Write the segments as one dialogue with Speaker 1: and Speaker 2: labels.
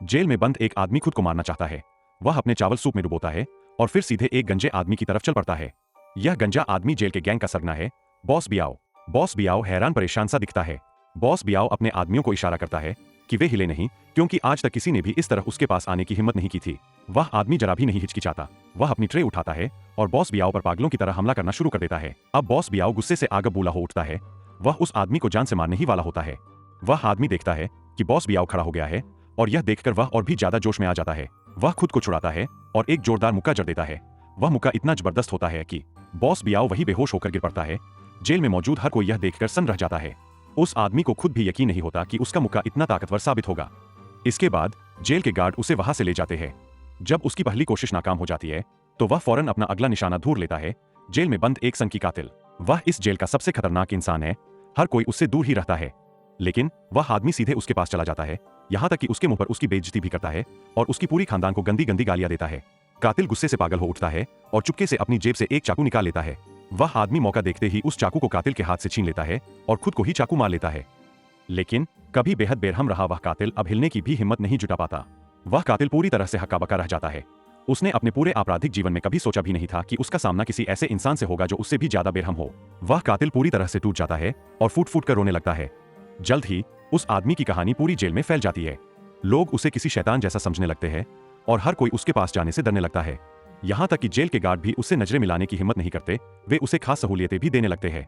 Speaker 1: Jail में बंद एक आदमी खुद को मारना चाहता है। वह अपने चावल सूप में डुबोता है और फिर सीधे एक गंजे आदमी की तरफ चल पड़ता है। यह गंजा आदमी जेल के गैंग का सरगना है, बॉस बियाओ। बॉस बियाओ हैरान परेशान सा दिखता है। बॉस बियाओ अपने आदमियों को इशारा करता है कि वे हिले नहीं, क्योंकि आज तक किसी ने भी इस तरह उसके पास आने की हिम्मत नहीं की थी। वह आदमी जरा भी नहीं हिचकिचाता। वह अपनी ट्रे उठाता है और बॉस बियाओ पर पागलों की तरह हमला करना शुरू कर देता है। अब बॉस बियाओ गुस्से से आग बबूला हो उठता है। वह उस आदमी को जान से मारने ही वाला होता है। वह आदमी देखता है कि बॉस बियाओ खड़ा हो गया है और यह देखकर वह और भी ज्यादा जोश में आ जाता है। वह खुद को छुड़ाता है और एक जोरदार मुक्का जड़ देता है। वह मुक्का इतना जबरदस्त होता है कि बॉस बियाओ वही बेहोश होकर गिर पड़ता है। जेल में मौजूद हर कोई यह देखकर सन्न रह जाता है। उस आदमी को खुद भी यकीन नहीं होता कि उसका मुक्का इतना ताकतवर साबित होगा। इसके बाद जेल के गार्ड उसे वहां से ले जाते हैं। जब उसकी पहली कोशिश नाकाम हो जाती है तो वह फौरन अपना अगला निशाना ढूंढ लेता है, जेल में बंद एक संकी कातिल। वह इस जेल का सबसे खतरनाक इंसान है। हर कोई उससे दूर ही रहता है, लेकिन वह आदमी सीधे उसके पास चला जाता है, यहाँ तक कि उसके मुंह पर उसकी बेइज्जती भी करता है और उसकी पूरी खानदान को गंदी गंदी गालियां देता है। कातिल गुस्से से पागल हो उठता है और चुपके से अपनी जेब से एक चाकू निकाल लेता है। वह आदमी मौका देखते ही उस चाकू को कातिल के हाथ से छीन लेता है और खुद को ही चाकू मार लेता है। लेकिन कभी बेहद बेरहम रहा वह कातिल अब हिलने की भी हिम्मत नहीं जुटा पाता। वह कातिल पूरी तरह से हक्का बक्का रह जाता है। उसने अपने पूरे आपराधिक जीवन में कभी सोचा भी नहीं था कि उसका सामना किसी ऐसे इंसान से होगा जो उससे भी ज्यादा बेरहम हो। वह कातिल पूरी तरह से टूट जाता है और फूट फूट कर रोने लगता है। जल्द ही उस आदमी की कहानी पूरी जेल में फैल जाती है। लोग उसे किसी शैतान जैसा समझने लगते हैं और हर कोई उसके पास जाने से डरने लगता है। यहाँ तक कि जेल के गार्ड भी उससे नजरें मिलाने की हिम्मत नहीं करते। वे उसे खास सहूलियतें भी देने लगते हैं।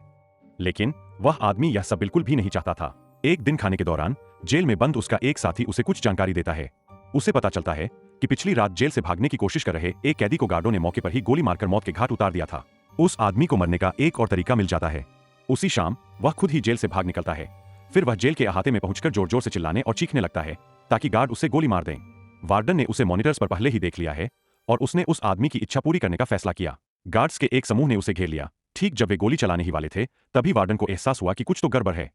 Speaker 1: लेकिन वह आदमी यह सब बिल्कुल भी नहीं चाहता था। एक दिन खाने के दौरान जेल में बंद उसका एक साथी उसे कुछ जानकारी देता है। उसे पता चलता है कि पिछली रात जेल से भागने की कोशिश कर रहे एक कैदी को गार्डों ने मौके पर ही गोली मारकर मौत के घाट उतार दिया था। उस आदमी को मरने का एक और तरीका मिल जाता है। उसी शाम वह खुद ही जेल से भाग निकलता है। फिर वह जेल के अहाते में पहुंचकर जोर जोर से चिल्लाने और चीखने लगता है ताकि गार्ड उसे गोली मार दें। वार्डन ने उसे मॉनिटर्स पर पहले ही देख लिया है और उसने उस आदमी की इच्छा पूरी करने का फैसला किया। गार्ड्स के एक समूह ने उसे घेर लिया। ठीक जब वे गोली चलाने ही वाले थे तभी वार्डन को एहसास हुआ कि कुछ तो गड़बड़ है।